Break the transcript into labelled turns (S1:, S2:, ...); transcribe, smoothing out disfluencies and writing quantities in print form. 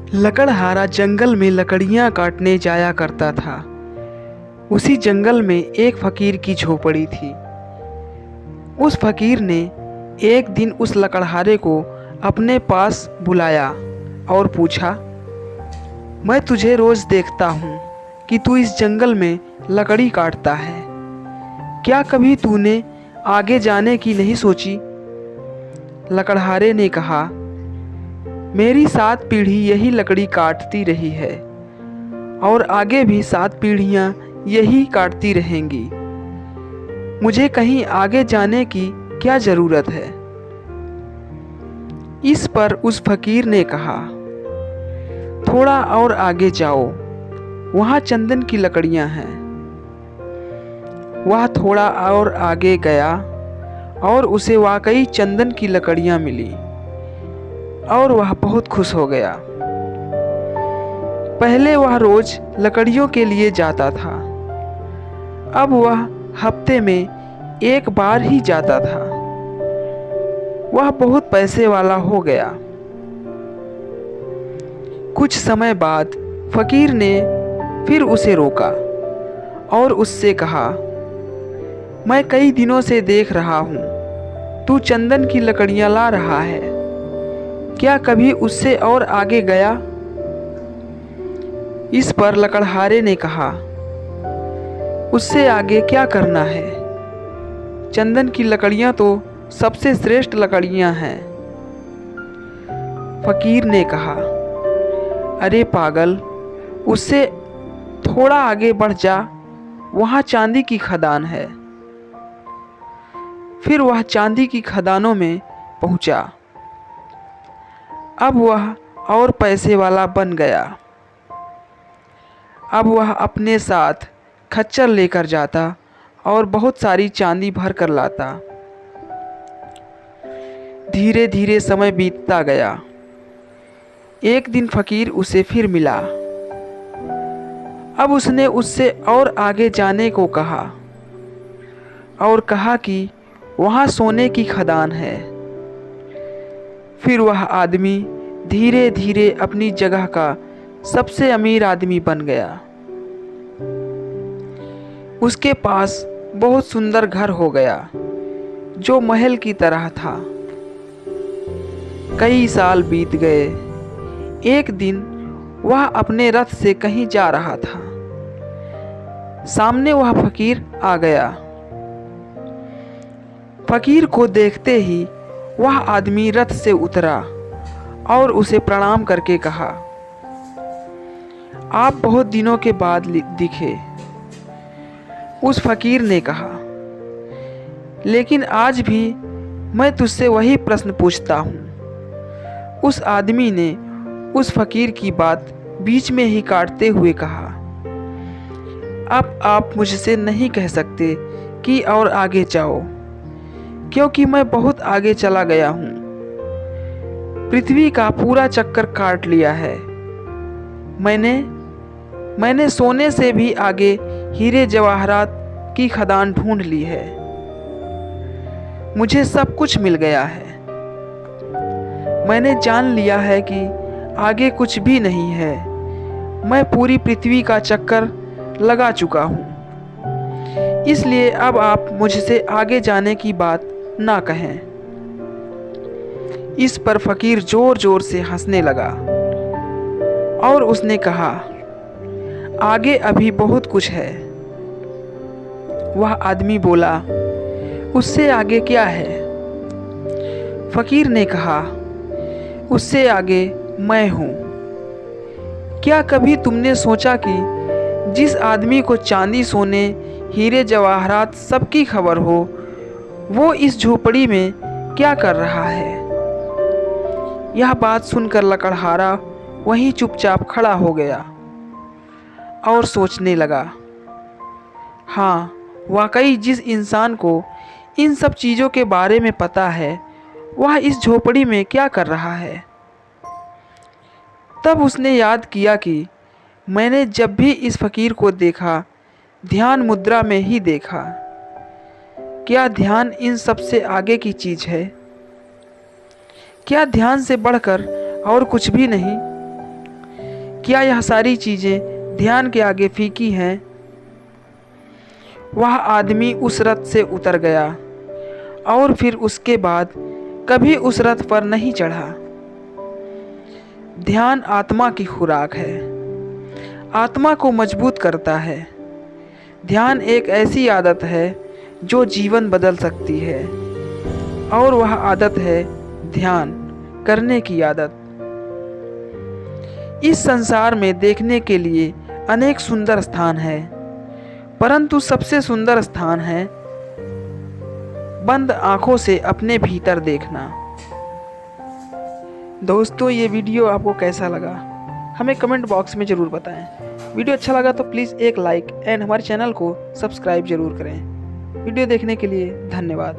S1: लकड़हारा जंगल में लकड़ियाँ काटने जाया करता था। उसी जंगल में एक फकीर की झोपड़ी थी। उस फकीर ने एक दिन उस लकड़हारे को अपने पास बुलाया और पूछा, मैं तुझे रोज़ देखता हूँ कि तू इस जंगल में लकड़ी काटता है। क्या कभी तूने आगे जाने की नहीं सोची? लकड़हारे ने कहा, मेरी 7 पीढ़ी यही लकड़ी काटती रही है और आगे भी 7 पीढ़ियाँ यही काटती रहेंगी। मुझे कहीं आगे जाने की क्या ज़रूरत है? इस पर उस फकीर ने कहा, थोड़ा और आगे जाओ, वहाँ चंदन की लकड़ियाँ हैं। वह थोड़ा और आगे गया और उसे वाकई चंदन की लकड़ियाँ मिली और वह बहुत खुश हो गया। पहले वह रोज लकड़ियों के लिए जाता था, अब वह हफ्ते में एक बार ही जाता था। वह बहुत पैसे वाला हो गया। कुछ समय बाद फकीर ने फिर उसे रोका और उससे कहा, मैं कई दिनों से देख रहा हूँ तू चंदन की लकड़ियाँ ला रहा है। क्या कभी उससे और आगे गया? इस पर लकड़हारे ने कहा, उससे आगे क्या करना है? चंदन की लकड़ियाँ तो सबसे श्रेष्ठ लकड़ियाँ हैं। फकीर ने कहा, अरे पागल, उससे थोड़ा आगे बढ़ जा, वहाँ चांदी की खदान है। फिर वह चांदी की खदानों में पहुँचा। अब वह और पैसे वाला बन गया। अब वह अपने साथ खच्चर लेकर जाता और बहुत सारी चांदी भर कर लाता। धीरे धीरे समय बीतता गया। एक दिन फकीर उसे फिर मिला। अब उसने उससे और आगे जाने को कहा और कहा कि वहाँ सोने की खदान है। फिर वह आदमी धीरे धीरे अपनी जगह का सबसे अमीर आदमी बन गया। उसके पास बहुत सुंदर घर हो गया जो महल की तरह था। कई साल बीत गए। एक दिन वह अपने रथ से कहीं जा रहा था। सामने वह फकीर आ गया। फकीर को देखते ही वह आदमी रथ से उतरा और उसे प्रणाम करके कहा, आप बहुत दिनों के बाद दिखे। उस फकीर ने कहा, लेकिन आज भी मैं तुझसे वही प्रश्न पूछता हूँ। उस आदमी ने उस फकीर की बात बीच में ही काटते हुए कहा, अब आप मुझसे नहीं कह सकते कि और आगे जाओ, क्योंकि मैं बहुत आगे चला गया हूँ। पृथ्वी का पूरा चक्कर काट लिया है। मैंने सोने से भी आगे हीरे जवाहरात की खदान ढूंढ ली है। मुझे सब कुछ मिल गया है। मैंने जान लिया है कि आगे कुछ भी नहीं है। मैं पूरी पृथ्वी का चक्कर लगा चुका हूँ। इसलिए अब आप मुझसे आगे जाने की बात ना कहें। इस पर फकीर जोर जोर से हंसने लगा और उसने कहा, आगे अभी बहुत कुछ है। वह आदमी बोला, उससे आगे क्या है? फकीर ने कहा, उससे आगे मैं हूँ। क्या कभी तुमने सोचा कि जिस आदमी को चांदी सोने हीरे जवाहरात सबकी खबर हो, वो इस झोपड़ी में क्या कर रहा है? यह बात सुनकर लकड़हारा वहीं चुपचाप खड़ा हो गया और सोचने लगा, हाँ, वाकई जिस इंसान को इन सब चीज़ों के बारे में पता है, वह इस झोपड़ी में क्या कर रहा है? तब उसने याद किया कि मैंने जब भी इस फकीर को देखा, ध्यान मुद्रा में ही देखा। क्या ध्यान इन सब से आगे की चीज़ है? क्या ध्यान से बढ़कर और कुछ भी नहीं? क्या यह सारी चीज़ें ध्यान के आगे फीकी हैं? वह आदमी उस रथ से उतर गया और फिर उसके बाद कभी उस रथ पर नहीं चढ़ा। ध्यान आत्मा की खुराक है, आत्मा को मजबूत करता है। ध्यान एक ऐसी आदत है जो जीवन बदल सकती है, और वह आदत है ध्यान करने की आदत। इस संसार में देखने के लिए अनेक सुंदर स्थान हैं, परंतु सबसे सुंदर स्थान है बंद आंखों से अपने भीतर देखना। दोस्तों, ये वीडियो आपको कैसा लगा हमें कमेंट बॉक्स में ज़रूर बताएं। वीडियो अच्छा लगा तो प्लीज़ एक लाइक एंड हमारे चैनल को सब्सक्राइब ज़रूर करें। वीडियो देखने के लिए धन्यवाद।